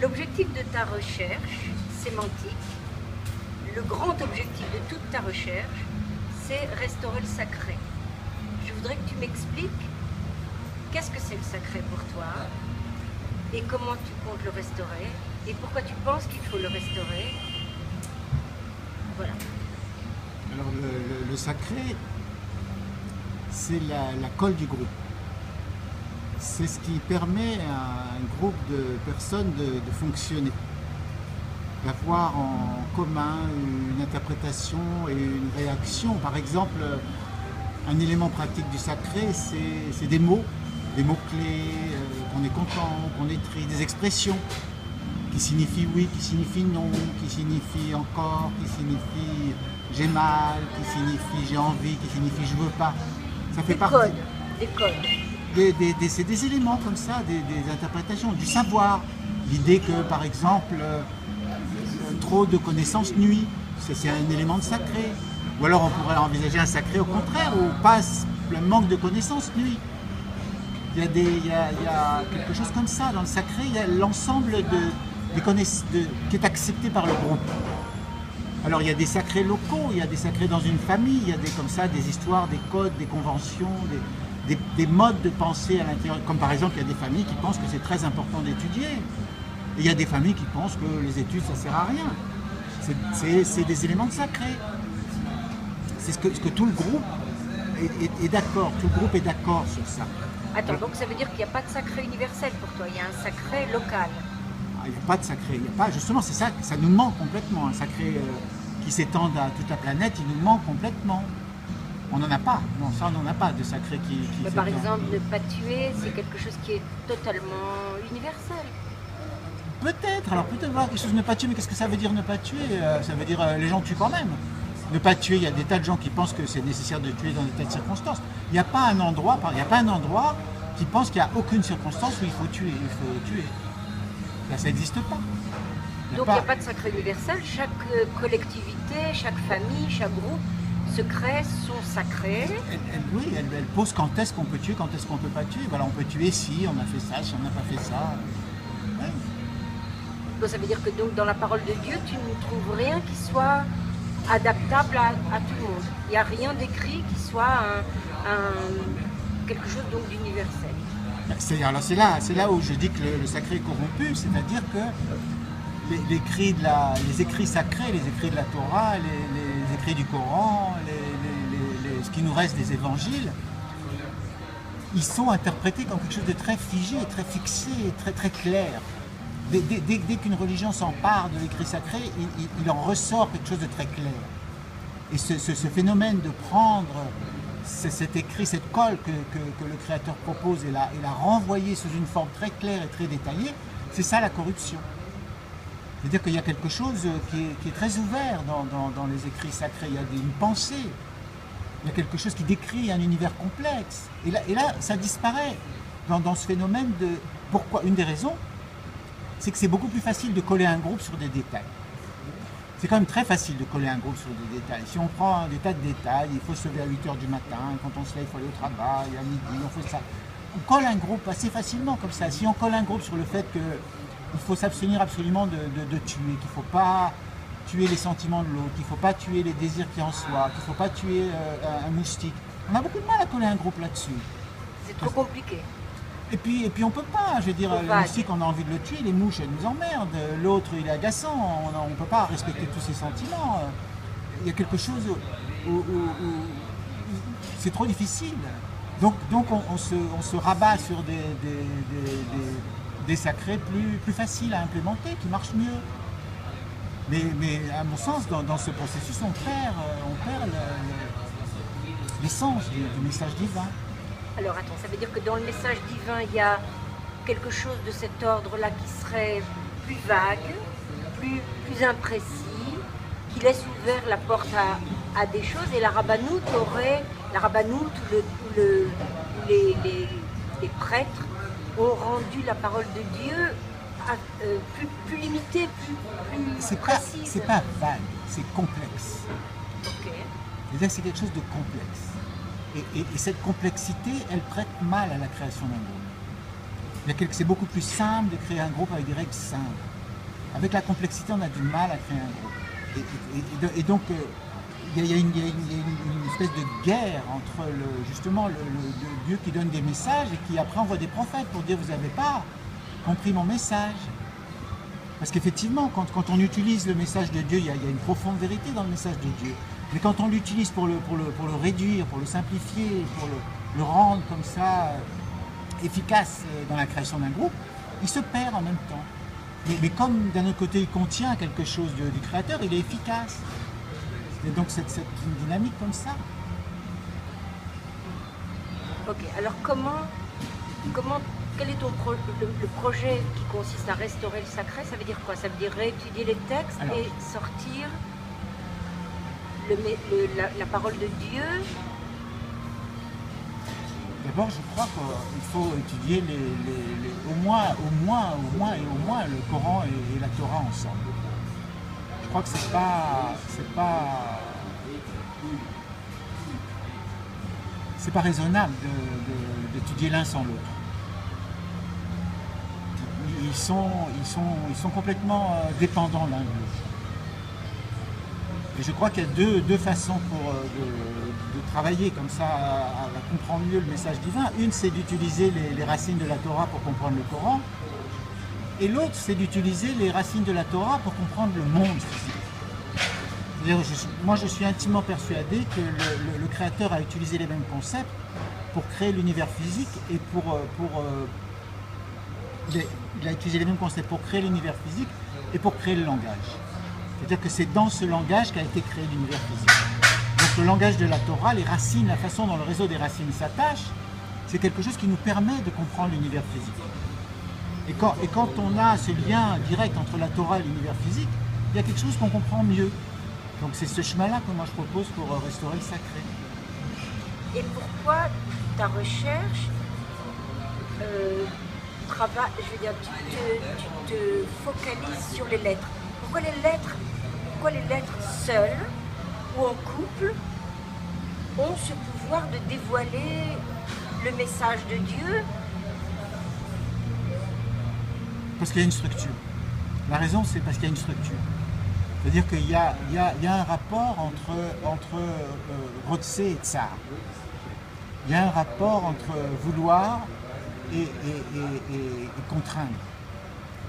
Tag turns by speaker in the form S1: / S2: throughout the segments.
S1: l'objectif de ta recherche sémantique, le grand objectif de toute ta recherche, c'est restaurer le sacré. Je voudrais que tu m'expliques qu'est-ce que c'est le sacré pour toi et comment tu comptes le restaurer et pourquoi tu penses qu'il faut le restaurer. Voilà.
S2: Alors le sacré, c'est la colle du groupe. C'est ce qui permet à un groupe de personnes de fonctionner, d'avoir en commun une interprétation et une réaction. Par exemple, un élément pratique du sacré, c'est des mots-clés, qu'on est content, qu'on est triste, des expressions qui signifient oui, qui signifient non, qui signifient encore, qui signifient j'ai mal, qui signifie j'ai envie, qui signifie je veux pas. Ça fait partie.
S1: Des codes.
S2: C'est des éléments comme ça, des interprétations, du savoir. L'idée que, par exemple, trop de connaissances nuit, c'est un élément de sacré. Ou alors on pourrait envisager un sacré au contraire, où passe le manque de connaissances nuit. Il y a quelque chose comme ça. Dans le sacré, il y a l'ensemble qui est accepté par le groupe. Alors il y a des sacrés locaux, il y a des sacrés dans une famille, il y a des histoires, des codes, des conventions, des modes de pensée à l'intérieur. Comme par exemple, il y a des familles qui pensent que c'est très important d'étudier. Et il y a des familles qui pensent que les études, ça ne sert à rien. C'est des éléments de sacré. C'est ce que tout le groupe est d'accord. Tout le groupe est d'accord sur ça.
S1: Attends, donc ça veut dire qu'il n'y a pas de sacré universel pour toi, il y a un sacré local.
S2: Il n'y a pas de sacré, justement c'est ça, ça nous manque complètement, un sacré qui s'étende à toute la planète, il nous manque complètement. On n'en a pas, non, ça on n'en a pas de sacré qui
S1: mais par exemple, ne pas tuer, c'est quelque chose qui est totalement universel.
S2: Peut-être, alors peut-être voir quelque chose de ne pas tuer, mais qu'est-ce que ça veut dire ne pas tuer? Ça veut dire les gens tuent quand même. Ne pas tuer, il y a des tas de gens qui pensent que c'est nécessaire de tuer dans des tas de circonstances. Il n'y a pas un endroit qui pense qu'il n'y a aucune circonstance où il faut tuer. Là, ça n'existe pas.
S1: Donc il n'y a pas de sacré universel, chaque collectivité, chaque famille, chaque groupe se crée son sacré.
S2: Elle pose quand est-ce qu'on peut tuer, quand est-ce qu'on ne peut pas tuer. Voilà, on peut tuer si on a fait ça, si on n'a pas fait ça. Ouais.
S1: Donc ça veut dire que donc, dans la parole de Dieu, tu ne trouves rien qui soit adaptable à tout le monde. Il n'y a rien d'écrit qui soit quelque chose donc d'universel.
S2: C'est là où je dis que le sacré est corrompu, c'est-à-dire que les écrits sacrés, les écrits de la Torah, les écrits du Coran, ce qui nous reste des évangiles, ils sont interprétés comme quelque chose de très figé, très fixé, très, très clair. Dès qu'une religion s'empare de l'écrit sacré, il en ressort quelque chose de très clair. Et ce phénomène de prendre cet écrit, cette colle que le créateur propose et la renvoyer sous une forme très claire et très détaillée, c'est ça la corruption. C'est-à-dire qu'il y a quelque chose qui est très ouvert dans les écrits sacrés, il y a une pensée, il y a quelque chose qui décrit un univers complexe. Et là ça disparaît dans ce phénomène de... Pourquoi? Une des raisons, c'est que c'est beaucoup plus facile de coller un groupe sur des détails. C'est quand même très facile de coller un groupe sur des détails. Si on prend des tas de détails, il faut se lever à 8h du matin, quand on se lève, il faut aller au travail, à midi, on fait ça. On colle un groupe assez facilement comme ça. Si on colle un groupe sur le fait qu'il faut s'abstenir absolument de tuer, qu'il ne faut pas tuer les sentiments de l'autre, qu'il ne faut pas tuer les désirs qui en soi, qu'il ne faut pas tuer un moustique, on a beaucoup de mal à coller un groupe là-dessus.
S1: C'est trop compliqué.
S2: Et puis on peut pas, je veux dire, le moustique on a envie de le tuer, les mouches elles nous emmerdent, l'autre il est agaçant, on ne peut pas respecter tous ses sentiments. Il y a quelque chose où c'est trop difficile. Donc on se rabat sur des sacrés plus faciles à implémenter, qui marchent mieux. Mais à mon sens, dans ce processus, on perd l'essence du message divin.
S1: Alors attends, ça veut dire que dans le message divin, il y a quelque chose de cet ordre-là qui serait plus vague, plus imprécis, qui laisse ouvert la porte à des choses, et la rabbanout ou les prêtres ont rendu la parole de Dieu plus limitée, plus précise.
S2: C'est pas vague, c'est complexe.
S1: Okay.
S2: C'est-à-dire que c'est quelque chose de complexe. Et cette complexité, elle prête mal à la création d'un groupe. C'est beaucoup plus simple de créer un groupe avec des règles simples. Avec la complexité, on a du mal à créer un groupe. Et donc, il y a une espèce de guerre entre justement le Dieu qui donne des messages et qui après envoie des prophètes pour dire vous n'avez pas compris mon message. Parce qu'effectivement, quand on utilise le message de Dieu, il y a une profonde vérité dans le message de Dieu. Mais quand on l'utilise pour le réduire, pour le simplifier, pour le rendre comme ça efficace dans la création d'un groupe, il se perd en même temps. Mais comme d'un autre côté il contient quelque chose du créateur, il est efficace. Et donc c'est une dynamique comme ça.
S1: Ok, alors quel est le projet qui consiste à restaurer le sacré? Ça veut dire quoi? Ça veut dire réétudier les textes et sortir la parole de Dieu?
S2: D'abord, je crois qu'il faut étudier au moins le Coran et la Torah ensemble. Je crois que c'est pas raisonnable d'étudier l'un sans l'autre. Ils sont complètement dépendants l'un de l'autre. Et je crois qu'il y a deux façons de travailler comme ça, à comprendre mieux le message divin. Une, c'est d'utiliser les racines de la Torah pour comprendre le Coran. Et l'autre, c'est d'utiliser les racines de la Torah pour comprendre le monde physique. Moi, je suis intimement persuadé que le Créateur a utilisé les mêmes concepts pour créer l'univers physique et il a utilisé les mêmes concepts pour créer l'univers physique et pour créer le langage. C'est-à-dire que c'est dans ce langage qu'a été créé l'univers physique. Donc le langage de la Torah, les racines, la façon dont le réseau des racines s'attache, c'est quelque chose qui nous permet de comprendre l'univers physique. Et quand on a ce lien direct entre la Torah et l'univers physique, il y a quelque chose qu'on comprend mieux. Donc c'est ce chemin-là que moi je propose pour restaurer le sacré.
S1: Et pourquoi ta recherche je veux dire, tu te focalises sur les lettres? Pourquoi les lettres seules ou en couple ont ce pouvoir de dévoiler le message de Dieu?
S2: Parce qu'il y a une structure. La raison, c'est parce qu'il y a une structure. C'est-à-dire qu'il y a un rapport entre Rotse et Tsar. Il y a un rapport entre vouloir et contraindre.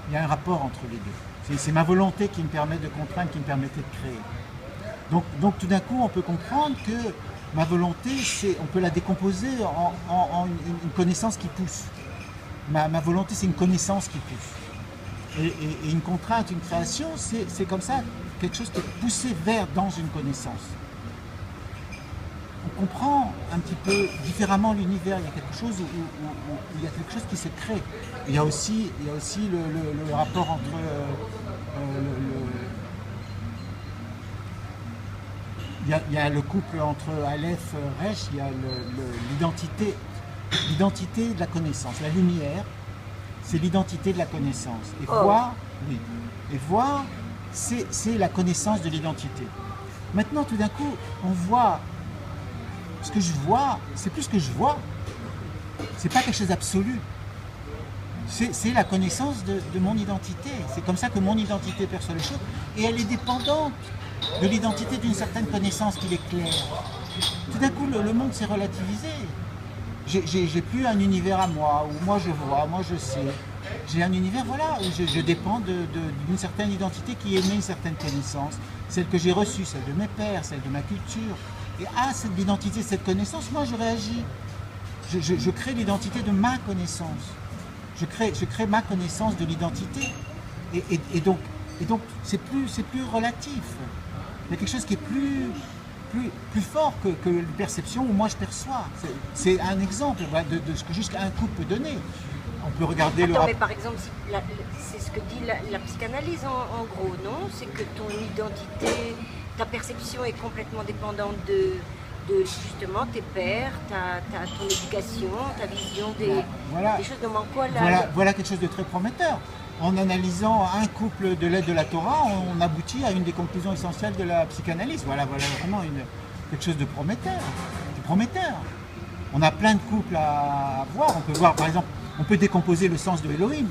S2: Il y a un rapport entre les deux. C'est ma volonté qui me permet de contraindre, qui me permettait de créer. Donc tout d'un coup, on peut comprendre que ma volonté, on peut la décomposer en une connaissance qui pousse. Ma volonté, c'est une connaissance qui pousse. Et une contrainte, une création, c'est comme ça, quelque chose qui est poussé dans une connaissance. On comprend un petit peu différemment l'univers. Il y a quelque chose où il y a quelque chose qui se crée. Il y a aussi le rapport entre il y a le couple entre Aleph et Resh. Il y a l'identité de la connaissance. La lumière, c'est l'identité de la connaissance. Et voir, c'est la connaissance de l'identité. Maintenant, tout d'un coup, on voit. Ce que je vois, c'est plus ce que je vois. C'est pas quelque chose d'absolu. C'est la connaissance de mon identité. C'est comme ça que mon identité perçoit les choses. Et elle est dépendante de l'identité d'une certaine connaissance qui l'éclaire. Tout d'un coup, le monde s'est relativisé. J'ai plus un univers à moi, où moi je vois, moi je sais. J'ai un univers, voilà, où je dépends d'une certaine identité qui émet une certaine connaissance. Celle que j'ai reçue, celle de mes pères, celle de ma culture. Et à cette identité, cette connaissance, moi je réagis. Je crée l'identité de ma connaissance. Je crée ma connaissance de l'identité. Et donc c'est plus relatif. Il y a quelque chose qui est plus fort que la perception où moi je perçois. C'est un exemple de ce que juste un couple peut donner. On peut regarder
S1: mais par exemple, c'est ce que dit la psychanalyse en gros, non? C'est que ton identité, ta perception est complètement dépendante de justement tes pères, ton éducation, ta vision des choses de quoi là.
S2: Voilà quelque chose de très prometteur. En analysant un couple de l'aide de la Torah, on aboutit à une des conclusions essentielles de la psychanalyse. Voilà vraiment quelque chose de prometteur. On a plein de couples à voir. On peut voir par exemple On peut décomposer le sens de Elohim.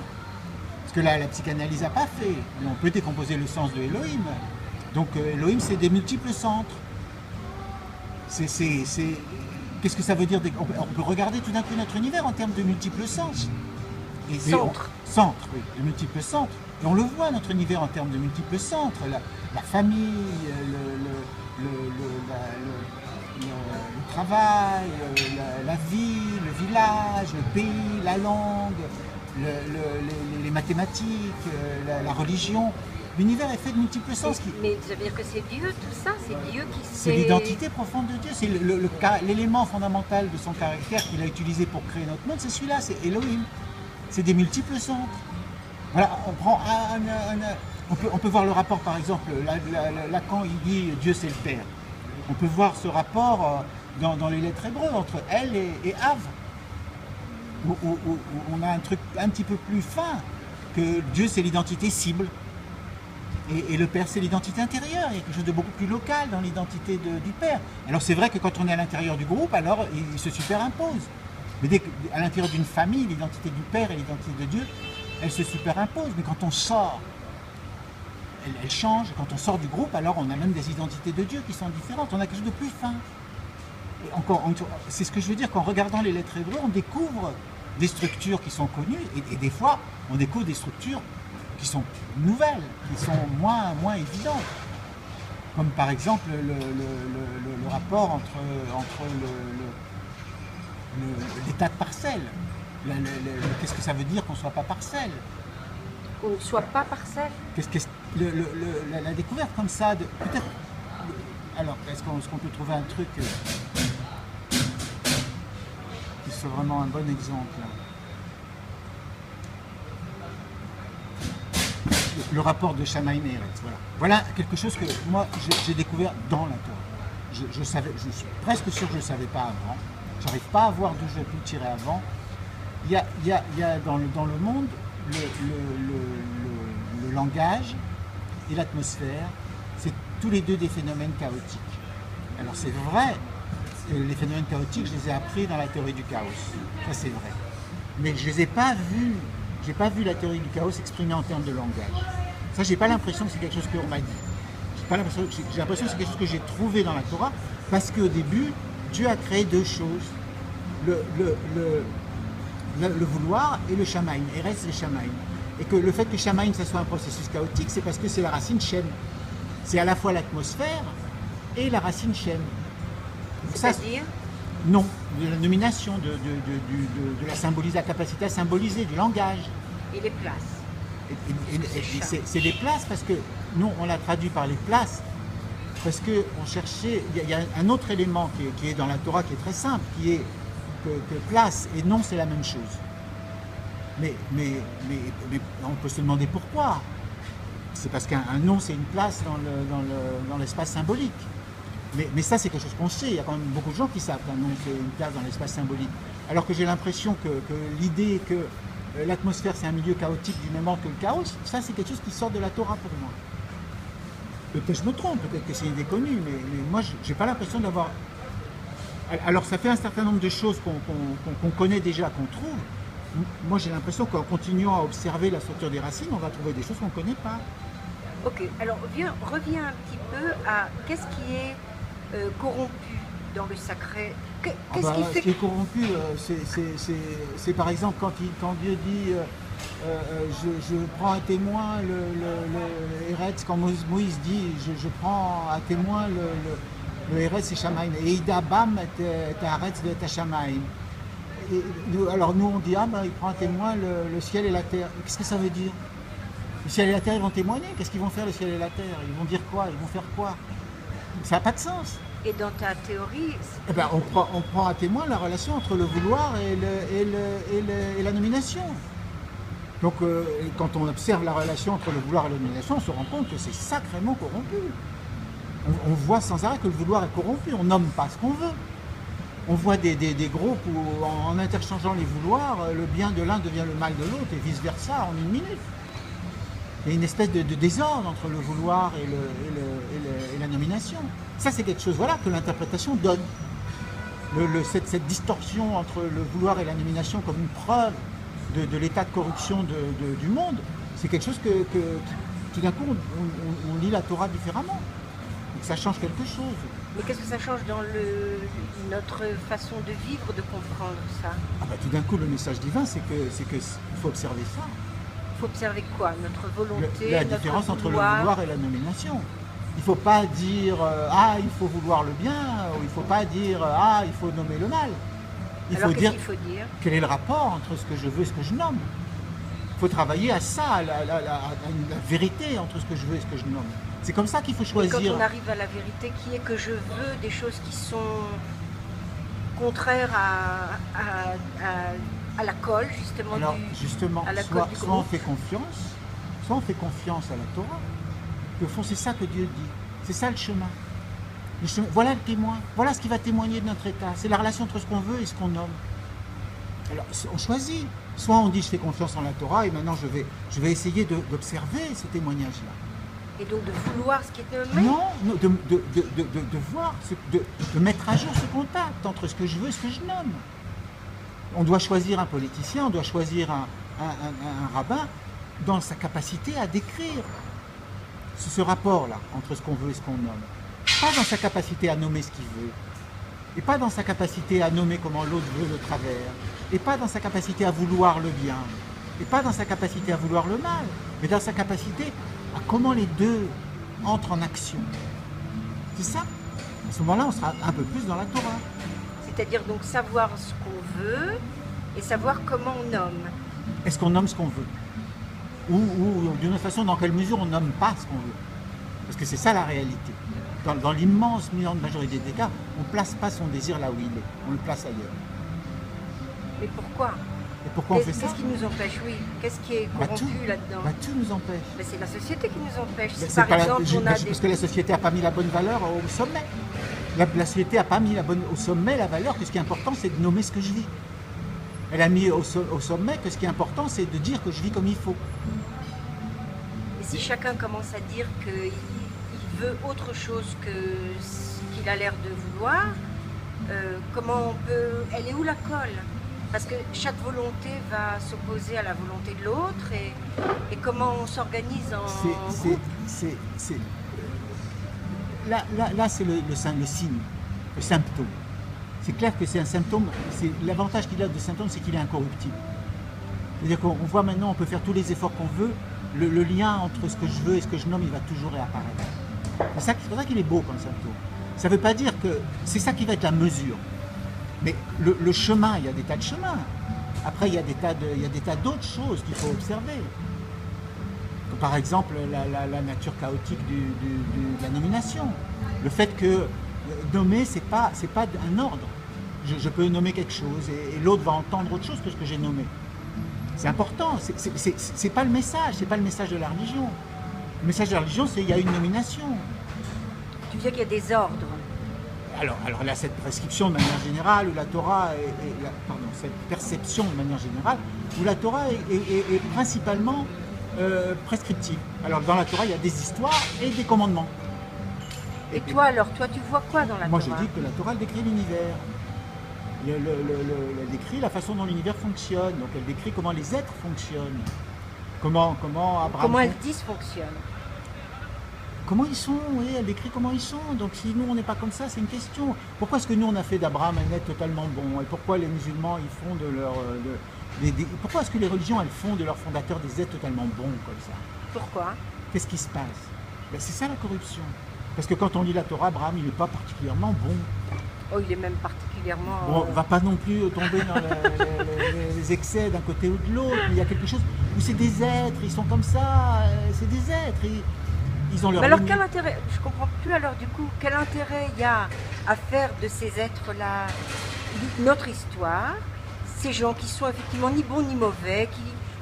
S2: Ce que la psychanalyse n'a pas fait. Mais on peut décomposer le sens de Elohim. Donc Elohim, c'est des multiples centres. Qu'est-ce que ça veut dire? On peut regarder tout d'un coup notre univers en termes de multiples sens.
S1: Centres.
S2: Centres, oui, de multiples centres. Et on le voit, notre univers, en termes de multiples centres. La famille, le travail, la vie, le village, le pays, la langue, les mathématiques, la religion. L'univers est fait de multiples sens.
S1: Mais ça veut dire que c'est Dieu, tout ça? C'est Dieu qui
S2: C'est l'identité profonde de Dieu. C'est l'élément fondamental de son caractère qu'il a utilisé pour créer notre monde. C'est celui-là, c'est Elohim. C'est des multiples centres. Voilà, on prend on peut voir le rapport, par exemple, Lacan, il dit Dieu c'est le Père. On peut voir ce rapport dans les lettres hébreux entre elle et Av, où on a un truc un petit peu plus fin, que Dieu c'est l'identité cible, et le Père c'est l'identité intérieure. Il y a quelque chose de beaucoup plus local dans l'identité du Père. Alors c'est vrai que quand on est à l'intérieur du groupe, alors il se superimpose. Mais à l'intérieur d'une famille, l'identité du Père et l'identité de Dieu, elle se superimpose. Mais quand on sort, elle change. Quand on sort du groupe, alors on a même des identités de Dieu qui sont différentes. On a quelque chose de plus fin. Et encore, c'est ce que je veux dire, qu'en regardant les lettres hébreux, on découvre des structures qui sont connues, et des fois, on découvre des structures qui sont nouvelles, qui sont moins évidentes. Comme par exemple le rapport entre l'état de parcelle. Qu'est-ce que ça veut dire qu'on ne soit pas parcelle?
S1: Qu'on ne soit pas parcelle.
S2: La découverte comme ça, peut-être. Alors, est-ce qu'on peut trouver un truc qui soit vraiment un bon exemple? Le rapport de Shammai et Eretz, voilà. Voilà quelque chose que moi j'ai découvert dans la Torah. Je suis presque sûr que je ne le savais pas avant. J'arrive pas à voir d'où je vais pu le tirer avant. Il y a dans le monde le langage et l'atmosphère, c'est tous les deux des phénomènes chaotiques. Alors c'est vrai que les phénomènes chaotiques, je les ai appris dans la théorie du chaos. Ça c'est vrai. Mais je les ai pas vus. J'ai pas vu la théorie du chaos exprimée en termes de langage. Ça, j'ai pas l'impression que c'est quelque chose qu'on m'a dit. J'ai l'impression que c'est quelque chose que j'ai trouvé dans la Torah, parce qu'au début, Dieu a créé deux choses. Le vouloir et le shamaïm, Eretz et shamaïm. Et que le fait que shamaïm, ça soit un processus chaotique, c'est parce que c'est la racine shem. C'est à la fois l'atmosphère et la racine shem.
S1: C'est-à-dire
S2: non, de la nomination, de la symbolisation, la capacité à symboliser, du langage.
S1: Et les places.
S2: C'est les places parce que nous, on l'a traduit par les places, parce qu'on cherchait, il y a un autre élément qui est dans la Torah qui est très simple, qui est que place et nom, c'est la même chose. Mais on peut se demander pourquoi. C'est parce qu'un nom, c'est une place dans l'espace symbolique. Mais ça, c'est quelque chose qu'on sait. Il y a quand même beaucoup de gens qui savent qu'un nom, c'est une place dans l'espace symbolique. Alors que j'ai l'impression que l'idée que l'atmosphère, c'est un milieu chaotique du même ordre que le chaos, ça, c'est quelque chose qui sort de la Torah pour moi. Peut-être je me trompe, peut-être que c'est une idée connue, mais moi, je n'ai pas l'impression d'avoir... Alors, ça fait un certain nombre de choses qu'on connaît déjà, qu'on trouve. Moi, j'ai l'impression qu'en continuant à observer la structure des racines, on va trouver des choses qu'on ne connaît pas.
S1: Ok, alors reviens un petit peu à qu'est-ce qui est corrompu dans le sacré.
S2: Ce qui est corrompu, c'est par exemple quand Dieu dit je prends à témoin le Eretz, quand Moïse dit je prends à témoin le Eretz et Shamaim, et Ida Bam et Eretz et Shamaim. Alors nous on dit il prend à témoin le ciel et la terre. Qu'est-ce que ça veut dire? Le ciel et la terre, ils vont témoigner. Qu'est-ce qu'ils vont faire, le ciel et la terre? Ils vont dire quoi? Ils vont faire quoi? Ça n'a pas de sens.
S1: Et dans ta théorie...
S2: on prend à témoin la relation entre le vouloir et la nomination. Donc, quand on observe la relation entre le vouloir et la nomination, on se rend compte que c'est sacrément corrompu. On voit sans arrêt que le vouloir est corrompu. On nomme pas ce qu'on veut. On voit des groupes où, en interchangeant les vouloirs, le bien de l'un devient le mal de l'autre, et vice-versa, en une minute. Il y a une espèce de désordre entre le vouloir et la nomination. Ça, c'est quelque chose que l'interprétation donne. Cette distorsion entre le vouloir et la nomination comme une preuve de l'état de corruption du monde, c'est quelque chose que tout d'un coup on lit la Torah différemment. Donc ça change quelque chose.
S1: Mais qu'est-ce que ça change dans notre façon de vivre, de comprendre ça?
S2: Ah bah, tout d'un coup, le message divin, c'est que il faut observer ça.
S1: Il faut observer quoi? Notre volonté,
S2: La
S1: notre
S2: différence entre le
S1: vouloir.
S2: vouloir et la nomination. Il ne faut pas dire ah, il faut vouloir le bien, ou il ne faut pas dire ah, il faut nommer le mal.
S1: Alors qu'est-ce qu'il faut dire?
S2: Quel est le rapport entre ce que je veux et ce que je nomme. Il faut travailler à ça, à la vérité entre ce que je veux et ce que je nomme. C'est comme ça qu'il faut choisir.
S1: Et quand on arrive à la vérité, qui est que je veux des choses qui sont contraires à la colle, justement.
S2: Alors, justement,
S1: à la colle du
S2: soit
S1: groupe.
S2: on fait confiance à la Torah. Au fond, c'est ça que Dieu dit. C'est ça le chemin. Voilà le témoin. Voilà ce qui va témoigner de notre état. C'est la relation entre ce qu'on veut et ce qu'on nomme. Alors, on choisit. Soit on dit je fais confiance en la Torah et maintenant je vais essayer d'observer ce témoignage-là.
S1: Et donc de vouloir ce qui est nommé?
S2: Non, de voir, de mettre à jour ce contact entre ce que je veux et ce que je nomme. On doit choisir un politicien, on doit choisir un rabbin dans sa capacité à décrire ce rapport-là entre ce qu'on veut et ce qu'on nomme. Pas dans sa capacité à nommer ce qu'il veut, et pas dans sa capacité à nommer comment l'autre veut le travers, et pas dans sa capacité à vouloir le bien, et pas dans sa capacité à vouloir le mal, mais dans sa capacité à comment les deux entrent en action. C'est ça. À ce moment-là, on sera un peu plus dans la Torah.
S1: C'est-à-dire donc savoir ce qu'on veut et savoir comment on nomme.
S2: Est-ce qu'on nomme ce qu'on veut? Ou d'une autre façon, dans quelle mesure on nomme pas ce qu'on veut? Parce que c'est ça la réalité. Dans l'immense majorité des cas, on ne place pas son désir là où il est. On le place ailleurs.
S1: Mais pourquoi?
S2: Et pourquoi on fait ça?
S1: Qu'est-ce qui nous empêche? Oui. Qu'est-ce qui est corrompu là-dedans?
S2: Tout nous empêche.
S1: Mais c'est la société qui nous empêche.
S2: Ben,
S1: Si par exemple on a
S2: parce que la société n'a pas mis la bonne valeur au sommet. La société n'a pas mis au sommet la valeur que ce qui est important, c'est de nommer ce que je vis. Elle a mis au sommet que ce qui est important, c'est de dire que je vis comme il faut.
S1: Et si chacun commence à dire qu'il veut autre chose que ce qu'il a l'air de vouloir, comment on peut... Elle est où la colle? Parce que chaque volonté va s'opposer à la volonté de l'autre et comment on s'organise en groupe?
S2: Là, c'est le signe, le symptôme. C'est clair que c'est un symptôme. L'avantage qu'il a de symptôme, c'est qu'il est incorruptible. C'est-à-dire qu'on voit maintenant, on peut faire tous les efforts qu'on veut, le lien entre ce que je veux et ce que je nomme, il va toujours réapparaître. C'est pour ça qu'il est beau comme symptôme. Ça ne veut pas dire que c'est ça qui va être la mesure. Mais le chemin, il y a des tas de chemins. Après, il y a des tas d'autres choses qu'il faut observer. Comme par exemple, la nature chaotique de la nomination. Le fait que nommer, c'est pas un ordre. Je peux nommer quelque chose et l'autre va entendre autre chose que ce que j'ai nommé. C'est important. C'est pas le message. C'est pas le message de la religion. Le message de la religion, c'est qu'il y a une nomination.
S1: Tu veux dire qu'il y a des ordres?
S2: Alors là, cette prescription de manière générale, où la Torah cette perception de manière générale, où la Torah est principalement prescriptive. Alors dans la Torah, il y a des histoires et des commandements.
S1: Et toi alors, tu vois quoi dans la Torah?
S2: Moi, je dis que la Torah, elle décrit l'univers. Elle décrit la façon dont l'univers fonctionne. Donc elle décrit comment les êtres fonctionnent. Comment
S1: elles dysfonctionnent.
S2: Comment ils sont, oui, elle décrit comment ils sont. Donc si nous on n'est pas comme ça, c'est une question. Pourquoi est-ce que nous on a fait d'Abraham un être totalement bon? Et pourquoi les musulmans ils font de leur... pourquoi est-ce que les religions elles font de leurs fondateurs des êtres totalement bons comme ça?
S1: Pourquoi?
S2: Qu'est-ce qui se passe? Ben, c'est ça la corruption. Parce que quand on lit la Torah, Abraham il n'est pas particulièrement bon.
S1: Oh, il est même particulièrement...
S2: Bon, on ne va pas non plus tomber dans les excès d'un côté ou de l'autre, mais il y a quelque chose où c'est des êtres, ils sont comme ça, c'est des êtres. Ils ont leur
S1: alors
S2: limite.
S1: quel intérêt, je comprends plus alors du coup, quel intérêt il y a à faire de ces êtres-là notre histoire, ces gens qui sont effectivement ni bons ni mauvais,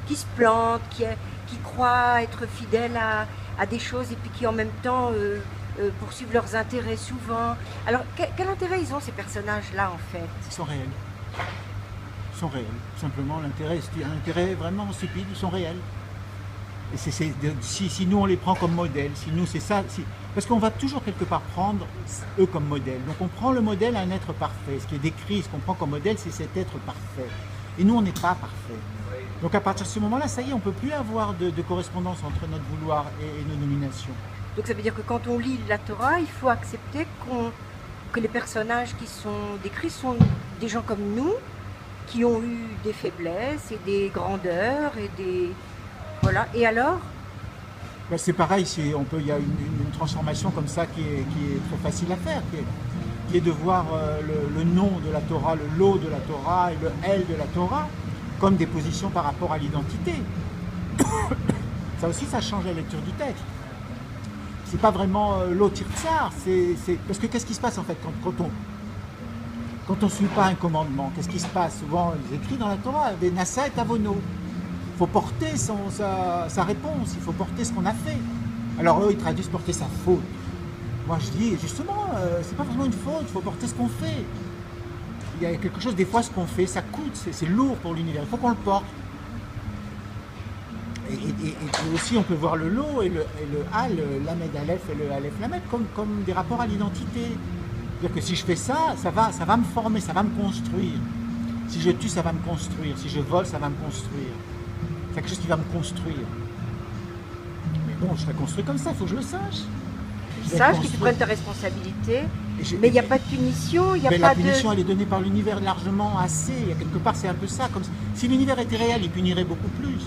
S1: qui se plantent, qui croient être fidèles à des choses et puis qui en même temps poursuivent leurs intérêts souvent. Alors quel intérêt ils ont ces personnages-là en fait?
S2: Ils sont réels. Ils sont réels. Simplement l'intérêt, c'est un intérêt vraiment stupide, ils sont réels. Et si nous on les prend comme modèle, si nous c'est ça, parce qu'on va toujours quelque part prendre eux comme modèle. Donc on prend le modèle à un être parfait. Ce qui est décrit, ce qu'on prend comme modèle, c'est cet être parfait. Et nous on n'est pas parfait. Donc à partir de ce moment-là, ça y est, on ne peut plus avoir de correspondance entre notre vouloir et nos nominations.
S1: Donc ça veut dire que quand on lit la Torah, il faut accepter que les personnages qui sont décrits sont des gens comme nous, qui ont eu des faiblesses et des grandeurs et des... Voilà. Et alors?
S2: Ben, c'est pareil, il y a une transformation comme ça qui est très facile à faire, qui est de voir le nom de la Torah, le lo de la Torah et le el de la Torah comme des positions par rapport à l'identité. Ça aussi, ça change la lecture du texte. C'est pas vraiment lo tirtsar, parce que qu'est-ce qui se passe en fait quand on ne suit pas un commandement? Qu'est-ce qui se passe? Souvent, ils écrivent dans la Torah, Nassa et Avono. Il faut porter sa réponse, il faut porter ce qu'on a fait. Alors eux, ils traduisent porter sa faute. Moi, je dis, justement, c'est pas vraiment une faute, il faut porter ce qu'on fait. Il y a quelque chose, des fois, ce qu'on fait, ça coûte, c'est lourd pour l'univers, il faut qu'on le porte. Et aussi, on peut voir le lo et le al, l'amed aleph et le aleph lamed, comme des rapports à l'identité. C'est-à-dire que si je fais ça, ça va me former, ça va me construire. Si je tue, ça va me construire. Si je vole, ça va me construire. C'est quelque chose qui va me construire. Mais bon, je serai construit comme ça, il faut que je le sache.
S1: Sache que tu prennes ta responsabilité, mais il n'y a pas de punition, il n'y a pas de...
S2: La punition, elle est donnée par l'univers largement assez. Il y a quelque part, c'est un peu ça. Comme si l'univers était réel, il punirait beaucoup plus.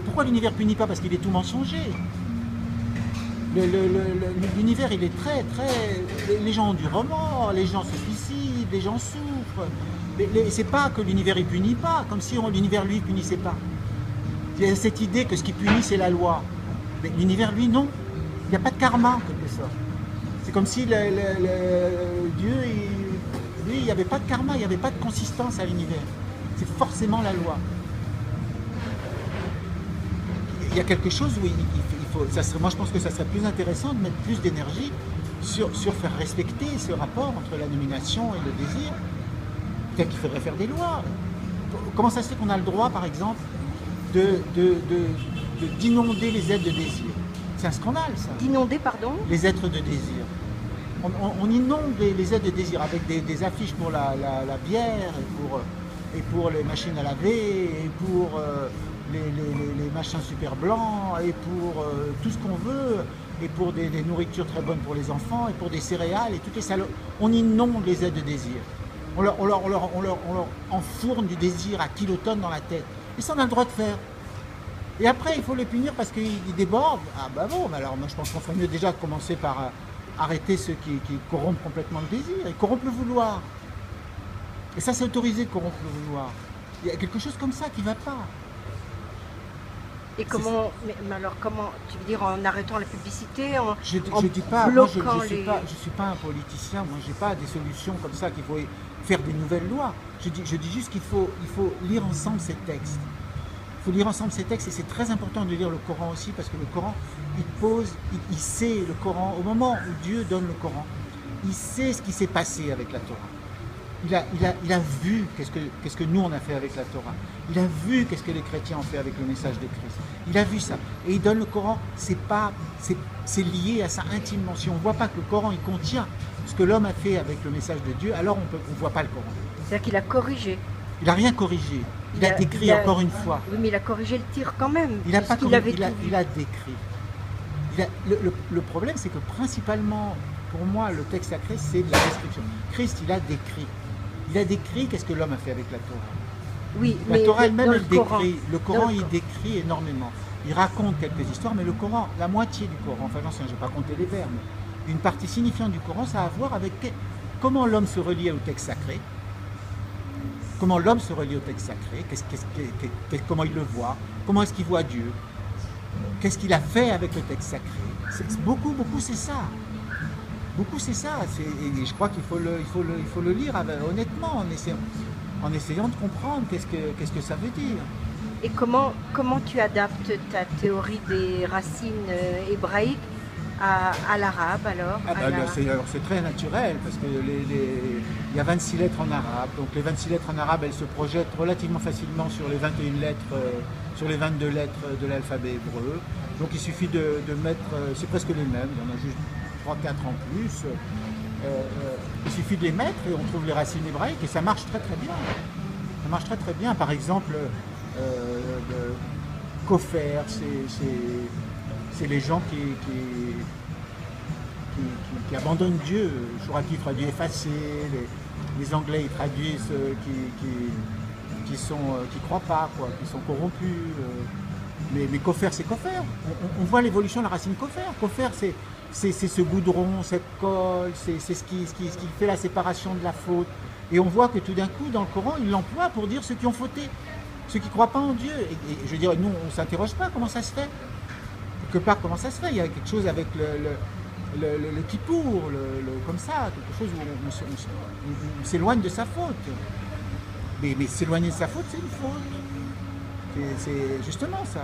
S2: Pourquoi l'univers ne punit pas? Parce qu'il est tout mensonger. L'univers, il est très, très... Les gens ont du remords, les gens se suicident, les gens souffrent. C'est pas que l'univers, il punit pas, comme si l'univers, lui, punissait pas. Il y a cette idée que ce qui punit, c'est la loi. Mais l'univers, lui, non. Il n'y a pas de karma, en quelque sorte. C'est comme si Dieu, lui, il n'y avait pas de karma, il n'y avait pas de consistance à l'univers. C'est forcément la loi. Il y a quelque chose où il faut... moi, je pense que ça serait plus intéressant de mettre plus d'énergie sur faire respecter ce rapport entre la nomination et le désir. Peut-être qu'il faudrait faire des lois. Comment ça se fait qu'on a le droit, par exemple, d'inonder les êtres de désir? C'est un scandale, ça.
S1: D'inonder, pardon? Les
S2: êtres de désir. On inonde les êtres de désir avec des affiches pour la bière et pour les machines à laver et pour les machins super blancs et pour tout ce qu'on veut et pour des nourritures très bonnes pour les enfants et pour des céréales et toutes les salauds. On inonde les êtres de désir. On leur enfourne du désir à kilotonnes dans la tête. Et ça, on a le droit de faire. Et après, il faut les punir parce qu'ils débordent. Ah bah bon, alors moi je pense qu'on ferait mieux déjà de commencer par arrêter ceux qui corrompent complètement le désir. Ils corrompent le vouloir. Et ça, c'est autorisé de corrompre le vouloir. Il y a quelque chose comme ça qui ne va pas.
S1: Et comment, mais alors comment, tu veux dire en arrêtant la publicité,
S2: je dis pas, moi je suis pas un politicien, moi j'ai pas des solutions comme ça qu'il faut faire des nouvelles lois. Je dis juste qu'il faut lire ensemble ces textes. Il faut lire ensemble ces textes et c'est très important de lire le Coran aussi parce que le Coran, il sait le Coran, au moment où Dieu donne le Coran, il sait ce qui s'est passé avec la Torah. Il a vu qu'est-ce que nous on a fait avec la Torah. Il a vu qu'est-ce que les chrétiens ont fait avec le message de Christ. Il a vu ça. Et il donne le Coran, c'est lié à ça intimement. Si on ne voit pas que le Coran il contient ce que l'homme a fait avec le message de Dieu, alors on ne voit pas le Coran.
S1: C'est-à-dire qu'il a corrigé.
S2: Il n'a rien corrigé. Il a décrit encore une fois.
S1: Oui, mais il a corrigé le tir quand même.
S2: Il a pas corrigé, il a décrit. Le problème, c'est que principalement, pour moi, le texte sacré, c'est de la description. Christ, il a décrit. Il a décrit qu'est-ce que l'homme a fait avec la Torah.
S1: Oui,
S2: la Torah elle-même, elle décrit.
S1: Coran.
S2: Le Coran, il décrit énormément. Il raconte quelques histoires, mais le Coran, la moitié du Coran, enfin, je ne vais pas compter les vers, mais une partie signifiante du Coran, ça a à voir avec comment l'homme se relie au texte sacré. Comment l'homme se relie au texte sacré, comment il le voit, comment est-ce qu'il voit Dieu, qu'est-ce qu'il a fait avec le texte sacré. Beaucoup, c'est ça. Beaucoup, c'est ça. Et je crois qu'il faut le lire honnêtement, en essayant de comprendre qu'est-ce que ça veut dire.
S1: Et comment tu adaptes ta théorie des racines hébraïques à l'arabe alors?
S2: C'est très naturel parce que il y a 26 lettres en arabe. Donc les 26 lettres en arabe, elles se projettent relativement facilement sur les 21 lettres, sur les 22 lettres de l'alphabet hébreu. Donc il suffit de mettre, c'est presque les mêmes, il y en a juste 3-4 en plus. Il suffit de les mettre et on trouve les racines hébraïques et ça marche très très bien. Ça marche très très bien. Par exemple, Koffer, c'est les gens qui abandonnent Dieu. Chouraki traduit effacer, les Anglais ils traduisent qui croient pas, quoi, qui sont corrompus. Mais Koffer, c'est Koffer. On voit l'évolution de la racine Koffer. Koffer, c'est ce goudron, cette colle, c'est ce qui fait la séparation de la faute. Et on voit que tout d'un coup, dans le Coran, il l'emploie pour dire ceux qui ont fauté, ceux qui ne croient pas en Dieu. Et je veux dire, nous, on ne s'interroge pas comment ça se fait. Quelque part, comment ça se fait? Il y a quelque chose avec le kippour, comme ça, quelque chose où on s'éloigne de sa faute. Mais s'éloigner de sa faute, c'est une faute. C'est justement ça.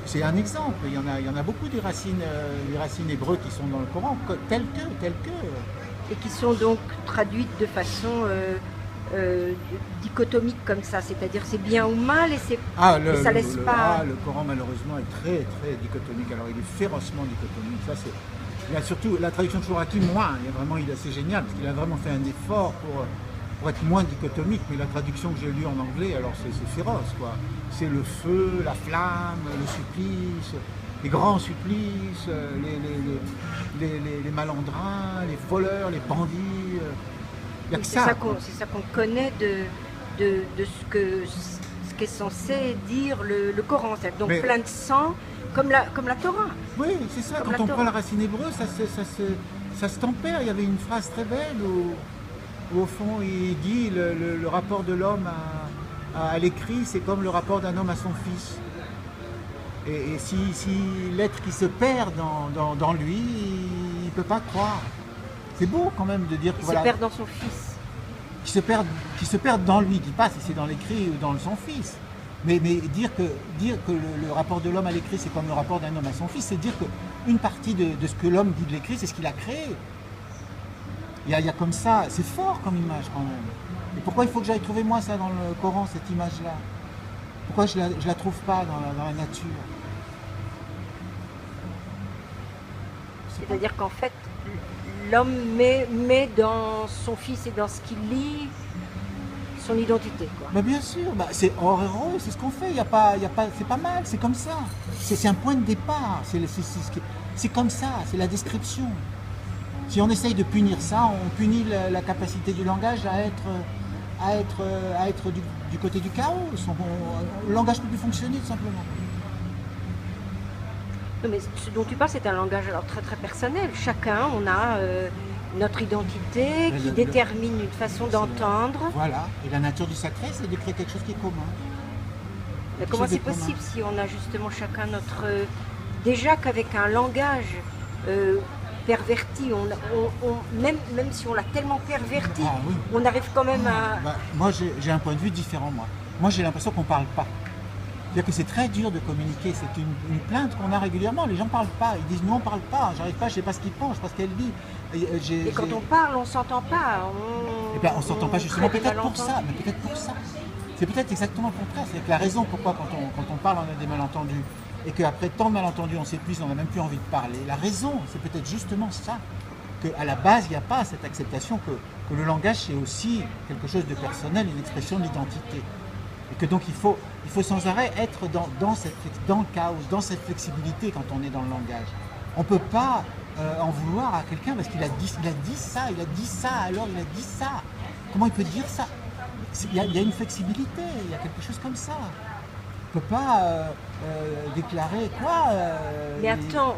S2: C'est un exemple. Il y en a beaucoup des racines hébreux qui sont dans le Coran, telles que.
S1: Et qui sont donc traduites de façon dichotomique comme ça, c'est-à-dire c'est bien ou mal et ça laisse pas...
S2: le Coran malheureusement est très très dichotomique, alors il est férocement dichotomique. Ça, il y a surtout la traduction de Chouraki, moins, il est assez génial parce qu'il a vraiment fait un effort pour être moins dichotomique, mais la traduction que j'ai lue en anglais, alors c'est féroce, quoi. C'est le feu, la flamme, le supplice, les grands supplices, les malandrins, les voleurs, les bandits. Il y a que ça.
S1: C'est ça qu'on connaît de ce qu'est censé dire le Coran. Donc plein de sang, comme la Torah.
S2: Oui, c'est ça. Quand on prend la racine hébreu, ça se tempère. Il y avait une phrase très belle où au fond, il dit le rapport de l'homme à l'écrit, c'est comme le rapport d'un homme à son fils. Et si l'être qui se perd dans lui, il ne peut pas croire. C'est beau quand même de dire que
S1: il se perd dans son fils.
S2: Qui se perd dans lui, qui passe, si c'est dans l'écrit ou dans son fils. Mais dire que le rapport de l'homme à l'écrit, c'est comme le rapport d'un homme à son fils, c'est dire qu'une partie de ce que l'homme dit de l'écrit, c'est ce qu'il a créé. Il y a comme ça, c'est fort comme image quand même. Et pourquoi il faut que j'aille trouver moi ça dans le Coran, cette image-là? Pourquoi je la trouve pas dans la nature?
S1: C'est-à-dire qu'en fait, l'homme met dans son fils et dans ce qu'il lit son identité, quoi.
S2: Mais bien sûr, c'est hors héros, c'est ce qu'on fait. C'est pas mal, c'est comme ça. C'est un point de départ. C'est comme ça, c'est la description. Si on essaye de punir ça, on punit la capacité du langage à être du côté du chaos. Le langage ne peut plus fonctionner tout simplement.
S1: Non, mais ce dont tu parles, c'est un langage alors très très personnel. Chacun, on a notre identité qui détermine une façon d'entendre.
S2: Voilà. Et la nature du sacré, c'est de créer quelque chose qui est commun.
S1: Mais comment c'est possible si on a justement chacun notre... Déjà qu'avec un langage perverti, même si on l'a tellement perverti, oui. On arrive quand même à...
S2: Moi, j'ai un point de vue différent, moi. Moi, j'ai l'impression qu'on ne parle pas. C'est-à-dire que c'est très dur de communiquer, c'est une plainte qu'on a régulièrement, les gens ne parlent pas, ils disent nous on ne parle pas, j'arrive pas, je ne sais pas ce qu'ils pensent, je ne sais pas ce qu'elle dit.
S1: Et quand on parle, on ne s'entend pas.
S2: On ne s'entend pas justement, peut-être pour ça, mais peut-être pour ça. C'est peut-être exactement le contraire, c'est que la raison pourquoi quand on parle on a des malentendus, et qu'après tant de malentendus on s'épuise, on n'a même plus envie de parler. La raison, c'est peut-être justement ça, qu'à la base il n'y a pas cette acceptation que le langage c'est aussi quelque chose de personnel, une expression de l'identité. Et que donc il faut sans arrêt être dans le chaos, dans cette flexibilité quand on est dans le langage. On ne peut pas en vouloir à quelqu'un parce qu'il a dit ça, alors il a dit ça. Comment il peut dire ça? Il y a une flexibilité, il y a quelque chose comme ça. On ne peut pas déclarer quoi.
S1: Mais attends,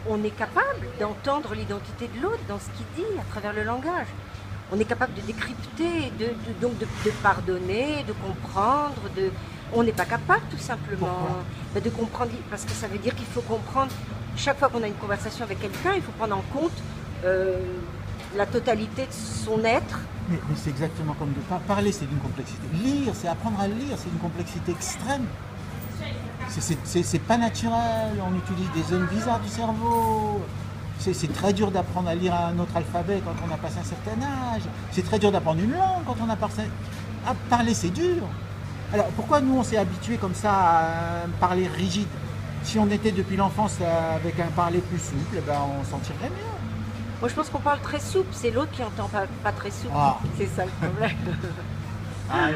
S1: on est capable d'entendre l'identité de l'autre dans ce qu'il dit à travers le langage. On est capable de décrypter, donc de pardonner, de comprendre. On n'est pas capable tout simplement de comprendre, parce que ça veut dire qu'il faut comprendre, chaque fois qu'on a une conversation avec quelqu'un, il faut prendre en compte la totalité de son être.
S2: Mais c'est exactement comme de parler, c'est d'une complexité. Lire, c'est apprendre à lire, c'est une complexité extrême. C'est pas naturel, on utilise des zones bizarres du cerveau. C'est très dur d'apprendre à lire un autre alphabet quand on a passé un certain âge. C'est très dur d'apprendre une langue quand on a passé... À parler, c'est dur. Alors, pourquoi nous, on s'est habitués comme ça à parler rigide? Si on était depuis l'enfance avec un parler plus souple, on s'en tirerait mieux.
S1: Moi, je pense qu'on parle très souple. C'est l'autre qui n'entend pas très souple. Ah. C'est ça le problème.
S2: Ah,